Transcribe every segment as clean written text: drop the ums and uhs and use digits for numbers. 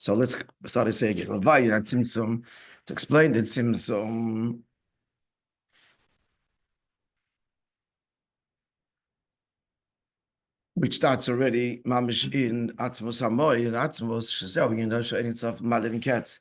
So let's start to say again. To explain the tzimtzum, which starts already mamish in Atzmos Hamoy, in Atzmos Shazel, you know, showing itself Malin Cats.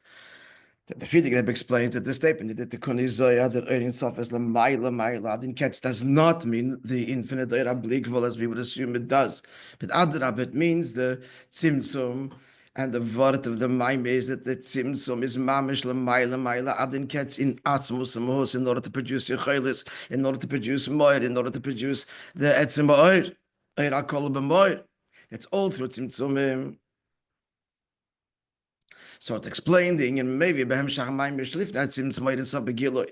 The Fidig Rebbe explained that the statement that the Kunizoya, that earning itself as Lamaila, in Cats does not mean the infinite Blikval as we would assume it does. But Adrab, it means the tzimtzum. And the word of the Maim is that the tzimtzum is mamish lamaila adin Cats in atzmus and in order to produce yechelis, in order to produce moir, in order to produce the etzim moir, eira kol b'moir. That's all through tzimtzumim. So it's explained in maybe behem shach Maim b'shlif that tzimtzum moir in sabegiloi.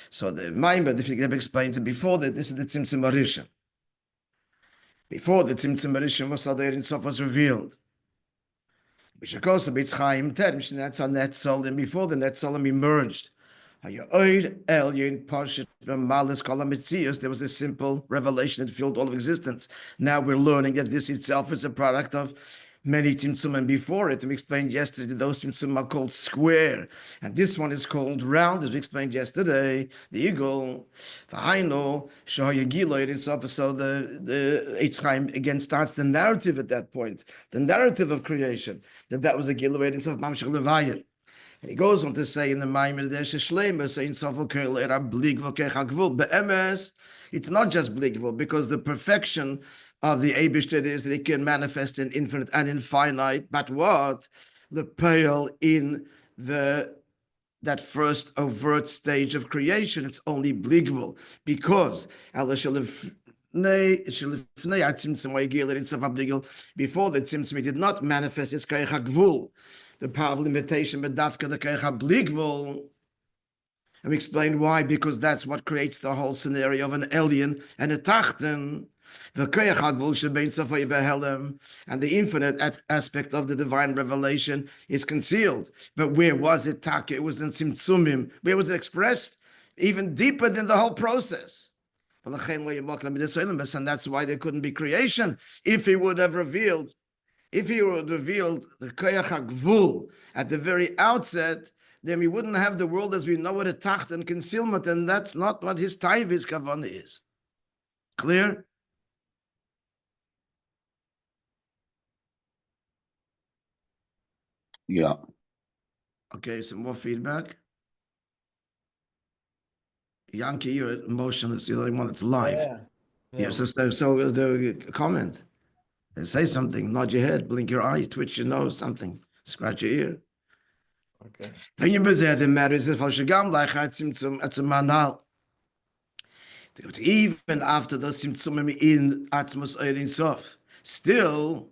So the Maim, but if you explains it before that, this is the tzimtzum arisha. Before the tzimtzum arisha was there in Sof was revealed. Before the Netzolim emerged, there was a simple revelation that filled all of existence. Now we're learning that this itself is a product of many tzimtzum, and before it, we explained yesterday, those tzimtzum are called square, and this one is called round, as we explained yesterday, the eagle. So the Eitz Chaim again starts the narrative at that point, the narrative of creation, that was a giloid in Sof Mamshech Levayir. And he goes on to say in the Maimir there, it's not just bligvul, because the perfection of the Eibishter is that it can manifest in infinite and in finite, but what? The pale in that first overt stage of creation, it's only bligvul, because before the tzimtzum, it did not manifest its koyach hagvul, the power of limitation, but dafka the koyach habligvul. And we explained why, because that's what creates the whole scenario of an alien and a tachten. The koyach hagvul shebein safay behelem, and the infinite aspect of the divine revelation is concealed. But where was it? Taka, it was in tzimtzumim. Where was it expressed? Even deeper than the whole process. And that's why there couldn't be creation. If he would have revealed the koyach hagvul at the very outset, then we wouldn't have the world as we know it, a tacht and concealment, and that's not what his his kavanah is. Clear? Yeah. Okay, some more feedback. Yankee, you're emotionless. You're the only one that's live. Yeah. So the comment. Say something. Nod your head. Blink your eyes. Twitch your nose. Something. Scratch your ear. Okay. The matter is if even after the tzimtzumim in Atzmos Ein Sof, still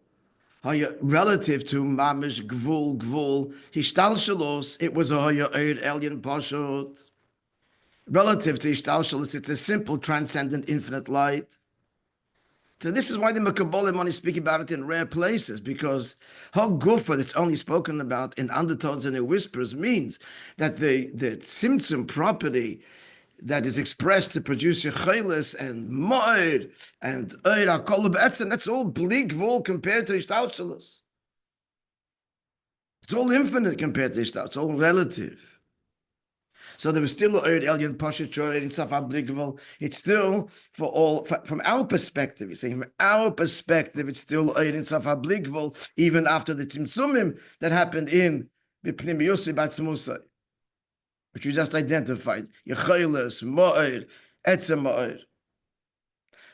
relative to mamish gvul hishtalshalos, it was a alien pashut. Relative to hishtalshalos, it's a simple, transcendent, infinite light. So this is why the Mekabolim only speak about it in rare places, because Gufa that's only spoken about in undertones and in whispers means that the tzimtzum property that is expressed to produce yecheles and moed and eira kol b'etzem, that's all bligvul compared to hishtalshalos. It's all infinite compared to hishtalshalos. It's all relative. So there was still an alien pasha chorei in Saf bligvul. It's still from our perspective. You're saying from our perspective, it's still in Saf bligvul even after the tzimtzumim that happened in b'pnimiyusi batzmusai, which we just identified. Yecheles, mo'er, etzem mo'er.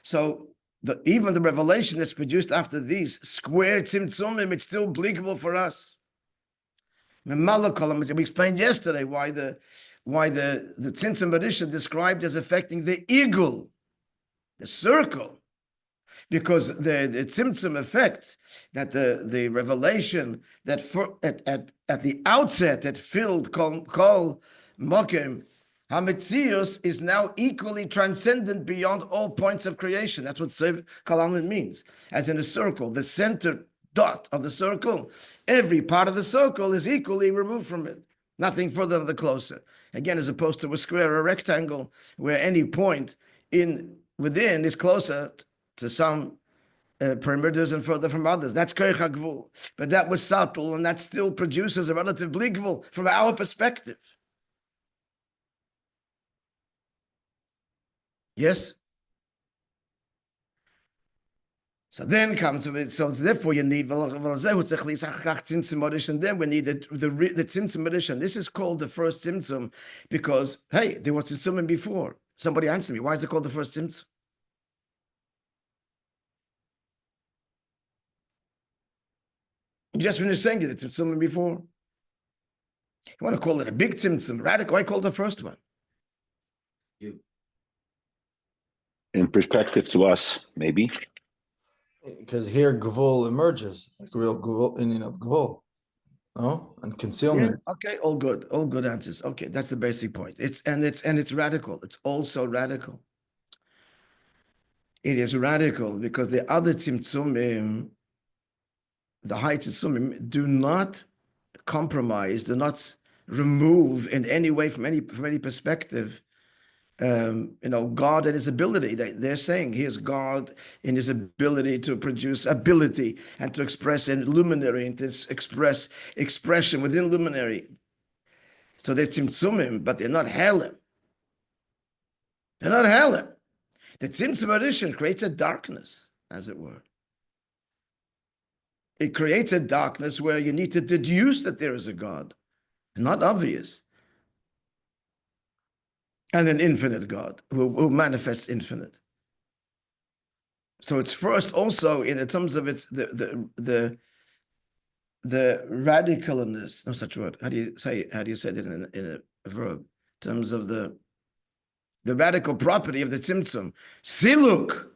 So even the revelation that's produced after these square tzimtzumim, it's still bligvul for us. We explained yesterday why the tzimtzum Barisha described as affecting the eagle, the circle, because the tzimtzum effects that the revelation that at the outset that filled kol mokem hametzius is now equally transcendent beyond all points of creation. That's what Sev Kalaman means. As in a circle, the center dot of the circle, every part of the circle is equally removed from it. Nothing further than the closer. Again, as opposed to a square or a rectangle, where any point within is closer to some perimeters and further from others. That's koich hagvul. But that was subtle, and that still produces a relative bligvul from our perspective. Yes? So then comes it. So therefore you need and then we need the tzimtzum addition. This is called the first tzimtzum because hey, there was tzimtzum before. Somebody answer me. Why is it called the first tzimtzum? You just finished saying it. It's tzimtzum before. You want to call it a big tzimtzum, radical? I call it the first one. In perspective to us, maybe. Because here gvul emerges, like real gvul, meaning of gvul, no, and concealment. Yeah, okay, all good answers. Okay, that's the basic point. It's radical. It's also radical. It is radical because the other tzimtzumim, the high tzimtzumim, do not compromise, do not remove in any way from any perspective. God and his ability. They're saying here's God in his ability to produce ability and to express in luminary and to express expression within luminary. So they're tzimtzumim, but they're not helim. They're not helim. The tzimtzum addition creates a darkness, as it were. It creates a darkness where you need to deduce that there is a God, not obvious. And an infinite God who manifests infinite. So it's first also in terms of its the radicalness. No such word. How do you say it in a verb? In terms of the radical property of the tzimtzum. Siluk,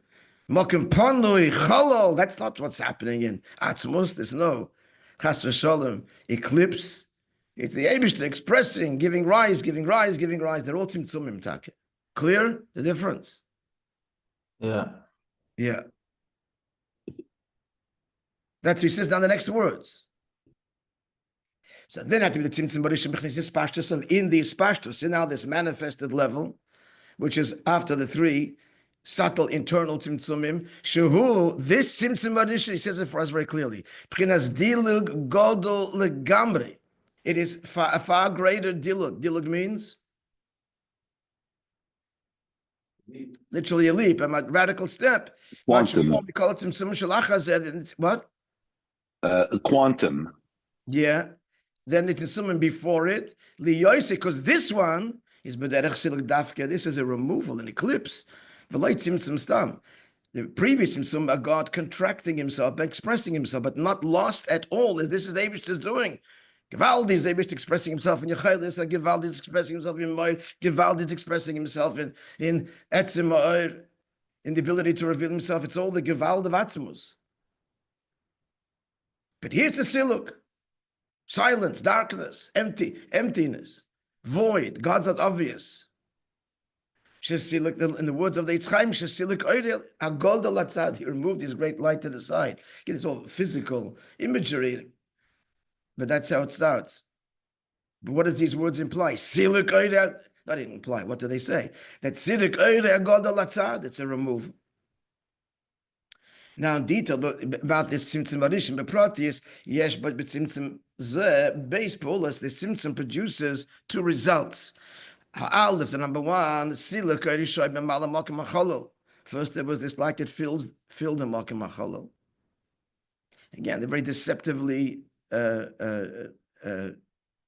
mokim panui, chalol. That's not what's happening in Atzmos. There's no chas v'shalom eclipse. It's the Eibishter expressing, giving rise. They're all tzimtzumim take. Clear the difference? Yeah. That's what he says down the next words. So then have to be the tzimtzum barishim b'chnis ispashtus, and in the ispashtus, in now this manifested level, which is after the three subtle internal tzimtzumim, shehu, this tzimtzum barishim, he says it for us very clearly. B'chinas dilug godol legamri. It is a far greater dilug. Dilug means literally a leap, a radical step. Quantum. What? Quantum. Yeah. Then the tzimtzum before it, liyoise, because this one is b'derech siluk dafka. This is a removal, an eclipse. V'loi tzimtzum stam. The previous tzimtzum, a God contracting himself, expressing himself, but not lost at all. This is the Eibishter doing. Givaldi is Eibishter expressing himself in Yechilis, and Givaldi is expressing himself in Moir. Givaldi is expressing himself in Etzim Moir, in the ability to reveal himself. It's all the Gevald of Atzimus. But here's the Siluk. Silence, darkness, emptiness, void. God's not obvious. In the words of the Yitzchaim, he removed his great light to the side. It's all physical imagery, but that's how it starts. But what does these words imply? Not even imply. What do they say? That it's a removal. Now, in detail about this tzimtzum barishim, but pratis, yes, but tzimtzum ze base polus, the tzimtzum produces two results. Ha'alef, the number one, siluk orishoy b'mala makom hacholol. First, there was this light that filled the makom hacholol. Again, they're very deceptively,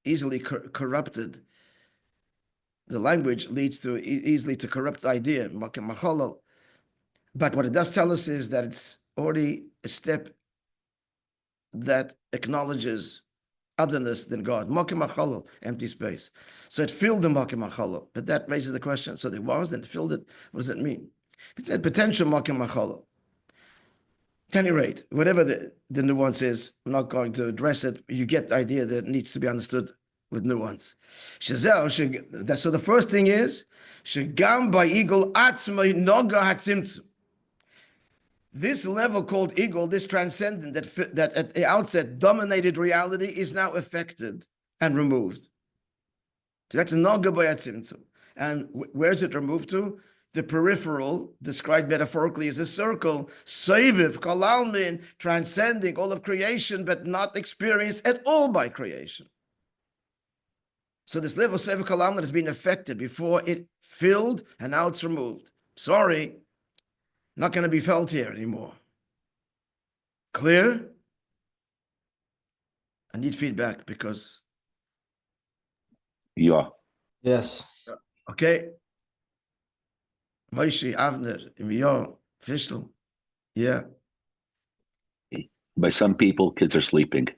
easily corrupted. The language leads to easily to corrupt idea, makom hacholol. But what it does tell us is that it's already a step that acknowledges otherness than God. Makom hacholol, empty space. So it filled the makom hacholol. But that raises the question. So there was, and it filled it. What does that mean? It's a potential makom hacholol. At any rate, whatever the nuance is, we're not going to address it. You get the idea that it needs to be understood with nuance. So the first thing is, shegam by eagle atzmai noga hatzimtzum. This level called eagle, this transcendent that at the outset dominated reality, is now affected and removed. So that's a noga by hatzimtzum. And where is it removed to? the peripheral, described metaphorically as a circle, Soiviv, Kolalmin, transcending all of creation, but not experienced at all by creation. So this level of Soiviv Kolalmin has been affected before it filled, and now it's removed. Sorry, not going to be felt here anymore. Clear? I need feedback because... Yeah. Yes. Okay. Moishe, Avner, Emilio, Fischl. Yeah. By some people, kids are sleeping.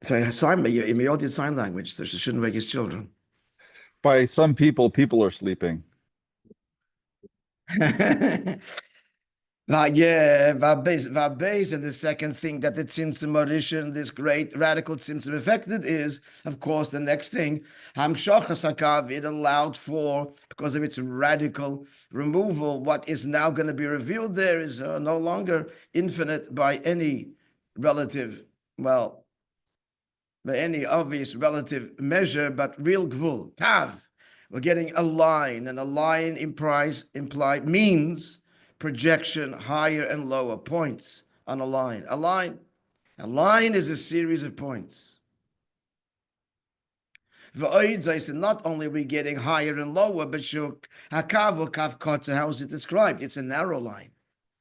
So Emilio did sign language, so she shouldn't wake his children. By some people, people are sleeping. Yeah, Vabez, and the second thing that the Tzimtzum Mauritian, this great radical Tzimtzum affected is, of course, the next thing, Hamshachas HaKav, it allowed for, because of its radical removal, what is now going to be revealed there is no longer infinite by any relative, well, by any obvious relative measure, but real gvul, Tav. We're getting a line, and a line implied means projection, higher and lower points on a line. A line is a series of points. Not only are we getting higher and lower, but how is it described? It's a narrow line.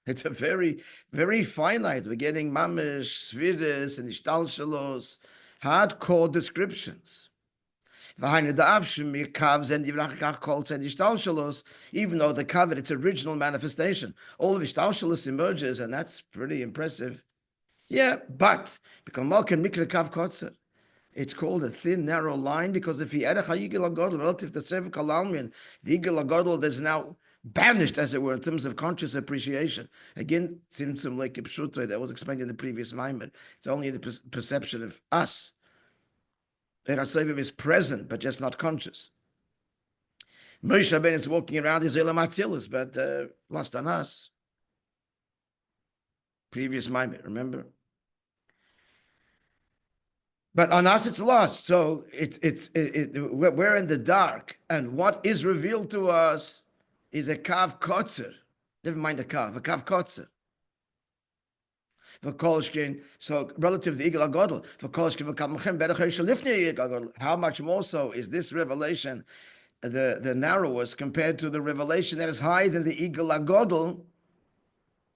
It's a very, very finite. We're getting mamish, sviris, and ishtalshalos, hardcore descriptions. Even though the kav, its original manifestation, all of ishtalshalos emerges, and that's pretty impressive. Yeah, but it's called a thin, narrow line because if he relative to Sefer Kalalmian, the Igel Agadol is now banished, as it were, in terms of conscious appreciation. Again, Tzimtzum like Pshutra, that was explained in the previous Maimer. It's only the perception of us. Erasevim is present, but just not conscious. Moishe Rabbeinu is walking around his Elam Atzilis, but lost on us. Previous Maimer, remember? But on us, it's lost. So we're in the dark, and what is revealed to us is a kav kotzer. Never mind a kav kotzer. So relative to the Igel Agadol, how much more so is this revelation, the narrowest, compared to the revelation that is higher than the Igel Agadol,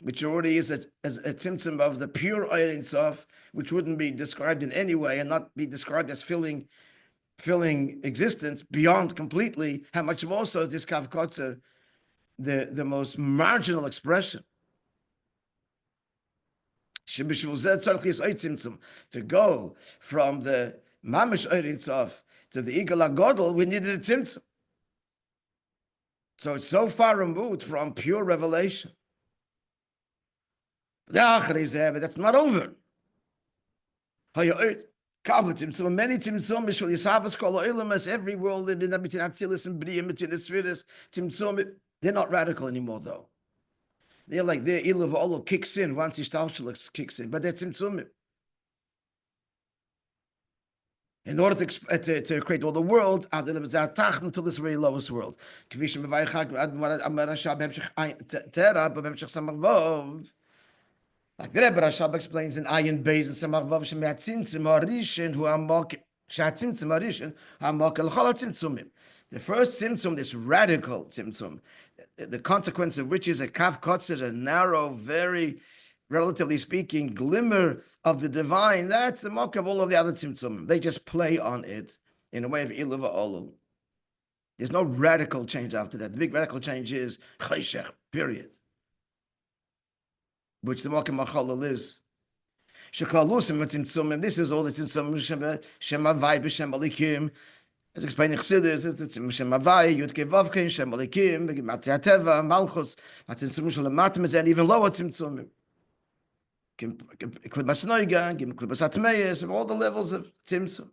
which already is a tzimtzum of the pure Ein Sof, which wouldn't be described in any way and not be described as filling existence beyond completely. How much more so is this Kav Kotzer, the most marginal expression? To go from the Mamish Ein Sof to the Igel Agadol, we needed a tzimtzum. So it's so far removed from pure revelation. But that's not over. Many tzimtzum, every world between Atzilis and Briyim, between the spheres, tzimtzum, they're not radical anymore, though. They're like their Ilav Olo kicks in once Ishtalshalach kicks in, but they're tzimtzum. In order to create all the world, until this very lowest world. Like the Rebbe Rashab explains in Ayin Beis and Samach Vav Shemiatzimtzim Harishin Hu Amok Shatzimtzim Harishin Amok El Chol Tzimtzumim. The first tzimtzum, this radical tzimtzum, the consequence of which is a kav kotzer, a narrow, very, relatively speaking, glimmer of the divine. That's the mock of all of the other tzimtzumim. They just play on it in a way of ilu v'olul. There's no radical change after that. The big radical change is chayshech, period. Which the Mokim Machalal is. This is all the Tzimtzum Shem Havai b'Shem Alikim. As explained in Chassidus, it's Shem Havai, Yud Kei Vav Kei, Shem Alikim, Matri HaTeva, Malchus, Tzimtzum Shem Lamatim, and even lower Tzimtzum. Klibas Noiga, Klibas Atmeis, all the levels of Tzimtzum.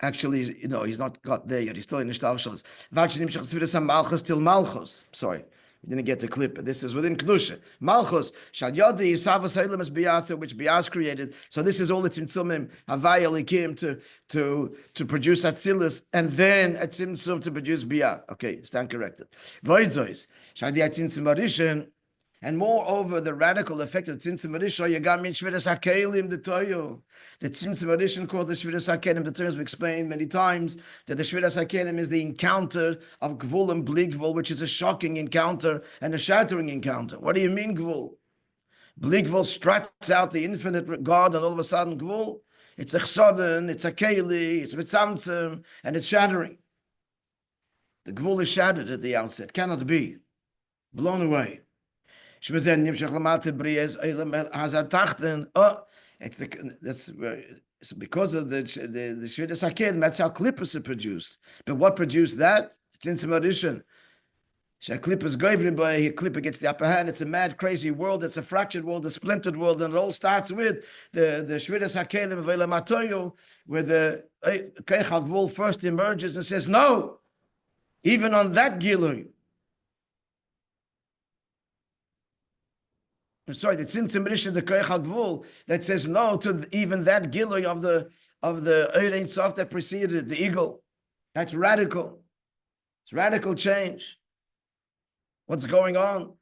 Actually, he's not got there yet. He's still in Ishtalshalas. Vachim Shechtzvidas Malchus till Malchus. Sorry. We didn't get to clip it. This is within Kedusha. Malchus, Shal Yodi, Yisavas Eilim is Biyatha, which Biyas created. So this is all the Tzimtzumim, Havaya Likim to produce Atzilus, and then a Tzimtzum to produce Biyah. Okay, stand corrected. Voidzois, Shal Di Tzimtzum Arishan, and moreover, the radical effect of Tzimtzum Arishan, Yagam Min Shviras HaKelim the Toyo. The Tzimtzum Arishan called the Shviras HaKelim, the terms we explained many times, that the Shviras HaKelim is the encounter of Gvul and Bli Gvul, which is a shocking encounter and a shattering encounter. What do you mean, Gvul? Bli Gvul struts out the infinite God, and all of a sudden, Gvul, it's a Chsoden, it's a Keli, it's a Mitzamtzum, and it's shattering. The Gvul is shattered at the outset, cannot be. Blown away. It's because of the Shviras HaKelim, that's how Klippos are produced. But what produced that? It's in some addition. Klippos Goivrin by here, Klippa gets the upper hand. It's a mad, crazy world. It's a fractured world, a splintered world, and it all starts with the Shviras HaKelim Vela Matoyo, where the Keich HaGvul first emerges and says, no, even on that Gilui. I'm sorry, the Tzimtzum Rishon, the Keich HaGvul, that says no to even that Gilui of the Eir Ein Sof that preceded the eagle. That's radical. It's radical change. What's going on?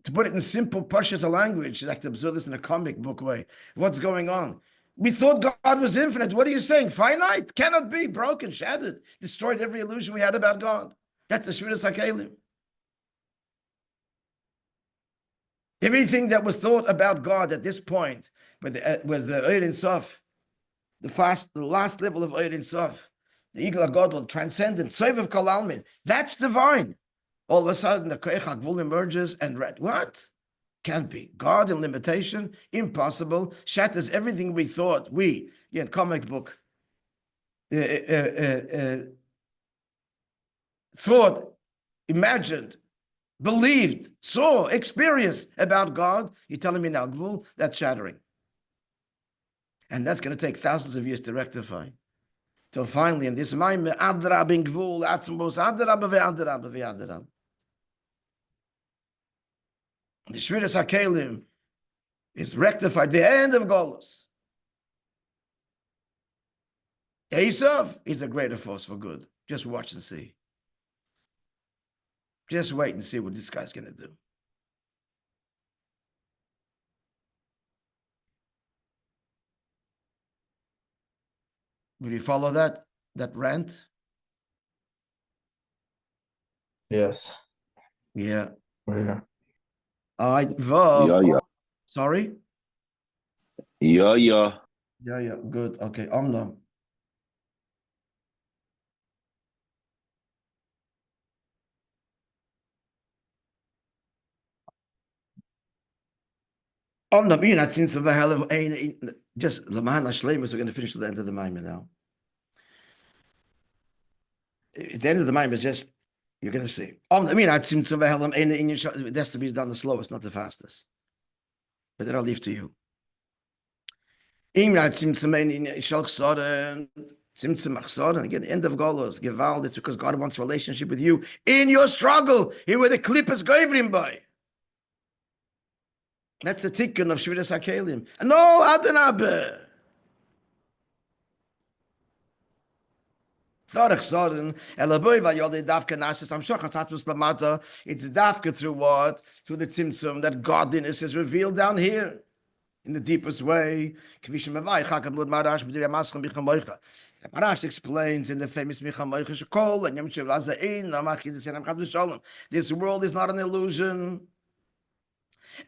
To put it in simple Pashto language, you like to observe this in a comic book way. What's going on? We thought God was infinite. What are you saying? Finite? Cannot be. Broken, shattered, destroyed every illusion we had about God. That's the Shviras HaKelim. Everything that was thought about God at this point, was the Eir Ein Sof, the last level of Eir Ein Sof, the Igla Godel, transcendent, Sovev Kol Almin, that's divine. All of a sudden, the Keich HaGvul emerges and what? Can't be. God in limitation, impossible, shatters everything we thought, again, comic book, thought, imagined, believed, saw, experienced about God. You're telling me now, Gvul, that's shattering. And that's going to take thousands of years to rectify. Till finally, in this Maimon, Adrab in Gvul, Atzmos, Adrab ve'adrab ve'adrab. The Shviras HaKelim is rectified, the end of Golus. Esav is a greater force for good. Just watch and see. Just wait and see what this guy's going to do. Will you follow that rant? Yes. Yeah. Yeah. Yeah. Sorry? Yeah. Yeah. Good. Okay. Omnam. Just Laman Hashlemus, we're going to finish to the end of the Maimon now. At the end of the Maimon, just you're going to see. It has to be done the slowest, not the fastest. But then I'll leave to you. Again, the end of Golos, Gewalt, it's because God wants a relationship with you in your struggle. Here where the clip is going by. That's the tikkun of Shviras HaKelim. No, Adonabeh. It's not a chsoden. It's dafka through what? Through the tzimtzum, that godliness is revealed down here in the deepest way. Marash explains in the famous this world is not an illusion.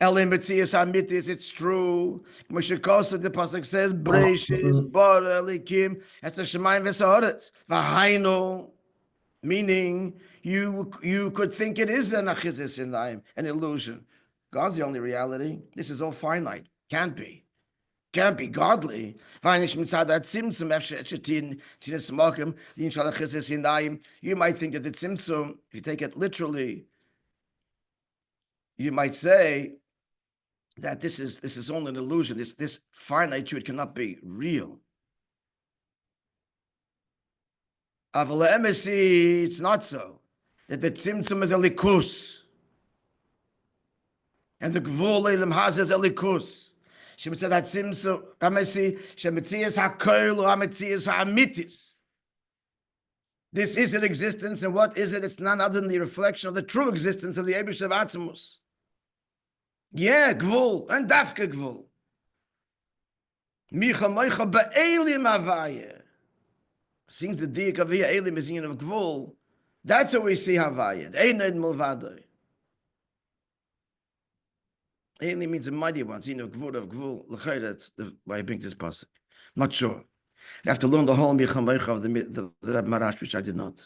It's true. The pasuk says, "Breishis bara elikim." That's a shemayim v'saharetz. V'hainu, meaning you could think it is an achizis in an illusion. God's the only reality. This is all finite. Can't be godly. You might think that the tzimtzum, if you take it literally, you might say that this is only an illusion. This finite truth cannot be real. It's not so. that the tzimtzum is a likus. And the gvul elam has is a likus. Shemitzad ha-tzimtzum, Amesi, shemitzias ha-koil, ha-mitzias ha-amitis. This is an existence, and what is it? It's none other than the reflection of the true existence of the Eibush of Atzimus. Yeah, gvul, and dafke gvul. Micha moicha be'elim havaya. Since the dik of here, elim is in of gvul, that's how we see havaya. Eined mulvadoi. Elim means the mighty ones, of gvul. L'chayr, that's why I bring this pasuk. Not sure. You have to learn the whole Micha moicha of the Rabbi Marash, which I did not.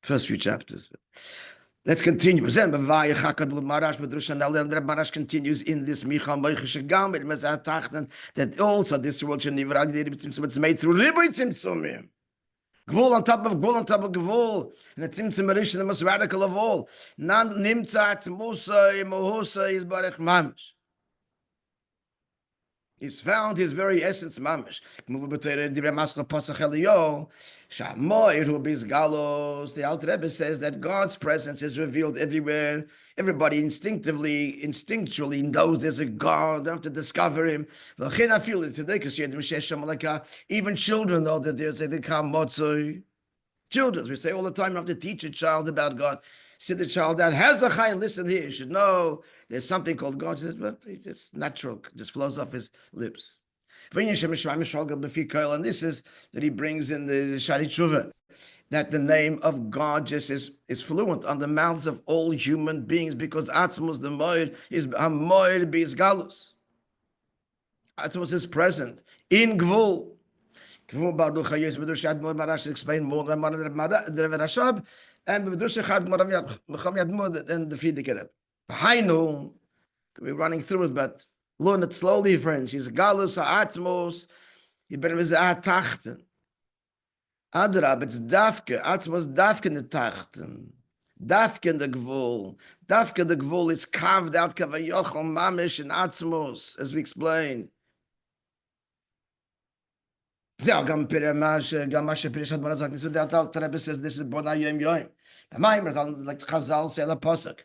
First few chapters. Let's continue. Then Marash continues in this Micha Moiche Shagam with Mezat Tachten that also this world should never it's made through Riboy Tzimtzumim. Gvul on top of Gvul on top of Gvul. And the Tzimtzum Rish, the most radical of all. Nan Nimtzat Musa Mohusa is Barech Mamish. He's found his very essence, mamish. The Alter Rebbe says that God's presence is revealed everywhere. Everybody instinctually knows there's a God. Don't have to discover him. I feel it today because even children know that there's a motzoi. Children, we say all the time, you have to teach a child about God. Sit the child down, has a chayin, listen here, you should know there's something called God. She says, well, it's natural, just flows off his lips. And this is that he brings in the Shari Tshuva, that the name of God just is fluent on the mouths of all human beings because Atzmus, the Moed, is Moed Bizgalus. Atzmus is present in Gvul. Gvul Baruch HaYes, B'dur Shad Mor Marash explain more than the Rashab. And and the Fidikereb. We're running through it, but learn it slowly, friends. She's Galus, Atmos, you better visit Tachten. Adrab, it's Dafke, Atmos Dafke in the Tachten. Dafke in the Gvul. Dafke in the Gvul is carved out Kavayochom, Mamish, and Atmos, as we explained. Gam Pirishat Barazak. This is what the Alter Rebbe says. This is Bona Yom Yom. Maamer, like Chazal say the pasuk.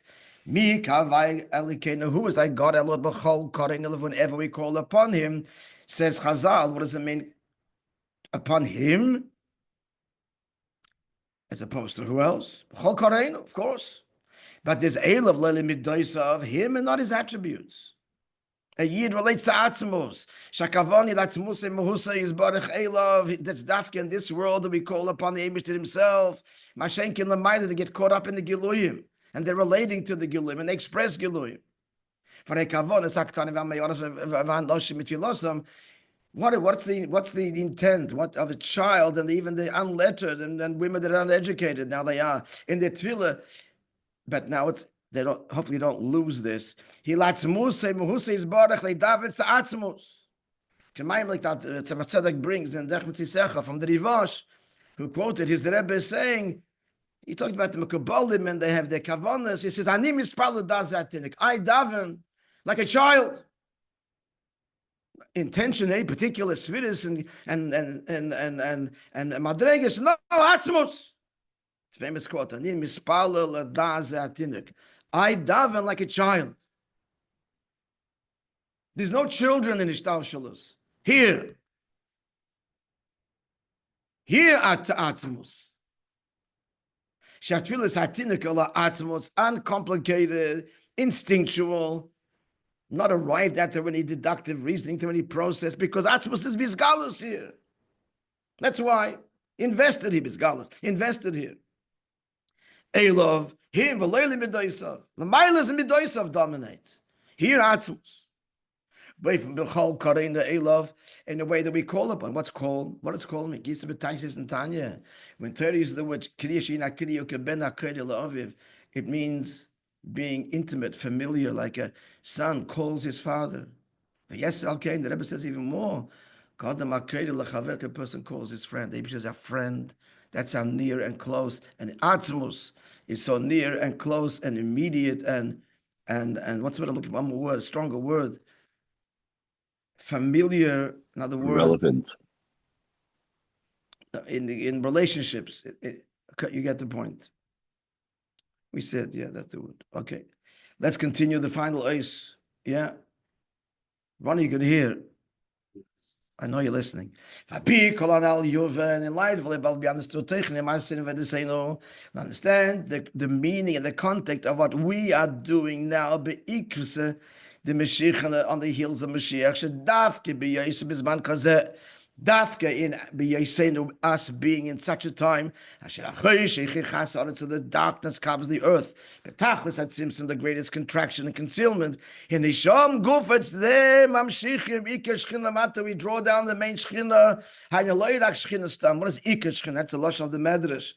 Mi kavai elikenu. Who is thy God? Elod b'chol koreinu. Whenever we call upon Him, says Chazal. What does it mean? Upon Him, as opposed to who else? B'chol koreinu, of course. But there's Elav Leli Midoisa of Him and not His attributes. A yid relates to Atzmos. Shakavani, that's Musa Mehusa is Baruch Elav. That's Dafka in this world that we call upon the Eibishter himself. Mashenkin Lamaila, they get caught up in the Giluyim. And they're relating to the Giluyim and they express Giluyim. What's the intent? What of a child and even the unlettered and women that are uneducated? Now they are in their tefillah. But now they hopefully don't lose this. He lets Musa is Baruch, they daven to Atzmos. Kemaim like that Tzemach brings in Dech Mitzisecha from the Rivash, who quoted his Rebbe is saying, he talked about the Mekubalim and they have their Kavanas. He says, Ani mispala dazatinik. I daven like a child. Intention, a particular svidus and madregas. No, Atzmos. Famous quote, Ani mispala dazatinik. I daven like a child. There's no children in Ishtalshalus. Here at Atzmos. Shatfilas hatinikala Atzmos, uncomplicated, instinctual, not arrived at through any deductive reasoning, through any process, because Atzmos is Bizgalus here. That's why. Invested here, Bizgalus. Invested here. Elov, him, Valeli Midoisav. The Milas and Midoisav dominates. Here, Atzmos. Away from Bechol, Karina, Elov, in the way that we call upon. What's called? What it's called? Megisa B'Taisis and Tanya. When Torah uses the word Kriyashina Kriyo Ben Akredi La'aviv, it means being intimate, familiar, like a son calls his father. But yes, okay, the Rebbe says even more. God the Akredi L'Chaver, a person calls his friend. They says a friend. That's how near and close. And Atzmus is so near and close and immediate and what's what I'm looking for? One more word, a stronger word. Familiar, another word. Relevant. In relationships, you get the point. We said, yeah, that's the word. Okay. Let's continue the final ace. Yeah. Ronnie, you can hear. I know you're listening. Understand the meaning and the context of what we are doing now. The Mashiach on the heels of Mashiach. Dafka in b'yasenu, us being in such a time, so the darkness covers the earth. Betachlis at Simpson, the greatest contraction and concealment. In the Shom Gufetz there, Mamshichim Ikesh Shchinamata, we draw down the main Shchina. Hanyaloidak Shchinastam. What is Ikesh Shchin? That's the lashon of the Medrash.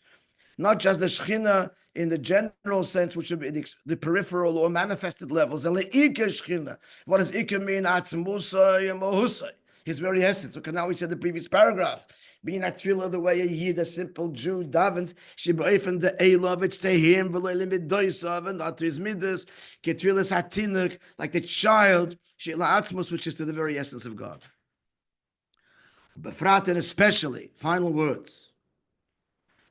Not just the Shechina in the general sense, which would be the peripheral or manifested levels. What does Ike mean? Atzmusay and Mohusay. His very essence. So now we said the previous paragraph. Being at tefillah the way a yid, a simple Jew, davens, sheba'efen the elov, it's to him, v'le'limit doisav, and not to his midas, ketfilas hatinuk, like the child, she'la atzmus, which is to the very essence of God. Befrat, and especially, final words.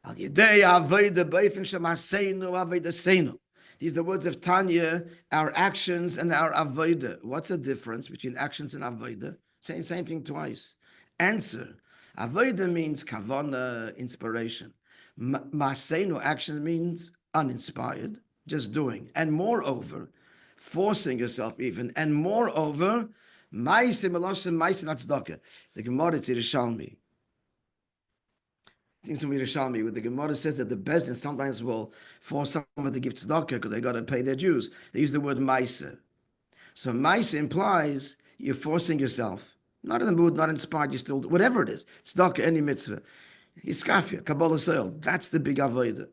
Al yedei avodah b'efen shemaseinu avodah seinu. These are the words of Tanya, our actions and our avodah. What's the difference between actions and avodah? Saying the same thing twice. Answer. Avodah means kavana, inspiration. Maseinu, action, means uninspired, just doing. And moreover, forcing yourself even. And moreover, maise meloshim maise not tzedakah. The Gemara is Yerushalmi. Things from Yerushalmi, where the Gemara says that the Bezdin sometimes will force someone to give tzedakah because they got to pay their dues. They use the word maise. So maise implies you're forcing yourself. Not in the mood, not inspired, you still do whatever it is. Tzedakah, any mitzvah. Iskafia, Kabbalah soil. That's the big avodah.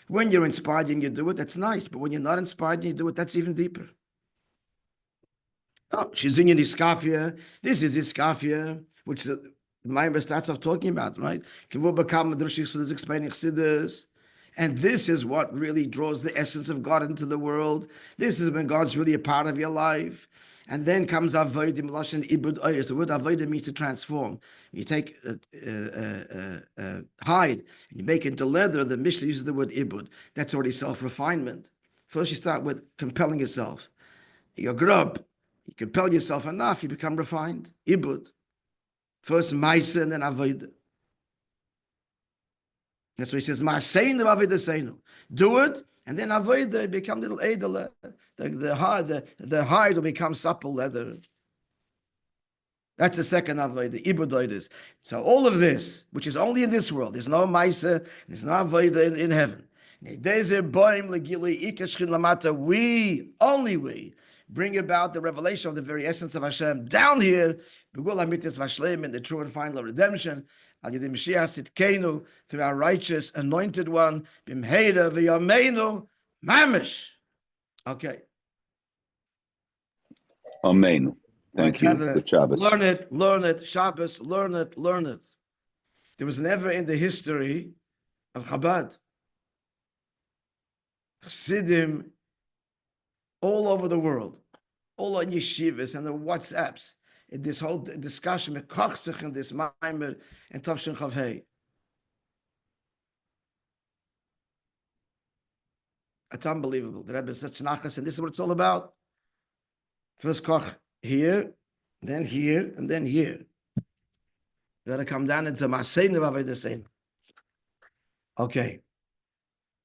When you're inspired and you do it, that's nice. But when you're not inspired and you do it, that's even deeper. Oh, she's in Iskafia. This is Iskafia, which the Maimber starts off talking about, right? Is explaining Chassidus. And this is what really draws the essence of God into the world. This is when God's really a part of your life. And then comes avodah miloshin ibud oyres. The word avodah means to transform. You take hide and you make it into leather. The Mishnah uses the word ibud. That's already self-refinement. First, you start with compelling yourself. You're grub. You compel yourself enough, you become refined. Ibud. First ma'aseh and then avodah. That's why he says ma'aseinu avodah seinu. Do it. And then avodah become little edel. The hide will become supple leather. That's the second avodah, ibudoides. So all of this, which is only in this world, there's no ma'aseh, there's no avodah in heaven. We bring about the revelation of the very essence of Hashem down here, in the true and final redemption, through our righteous anointed one, mamish. Okay. Amen. Thank you. Good Shabbos. Learn it, Shabbos, learn it. There was never in the history of Chabad, Chassidim all over the world, all on yeshivas and the WhatsApps, in this whole discussion, and this Maimer and Tavshin Chavhei. It's unbelievable. The Rebbe is such nachas, and this is what it's all about. First koch here, then here, and then here. You gotta come down into Maseinu Avodah Seinu. Okay.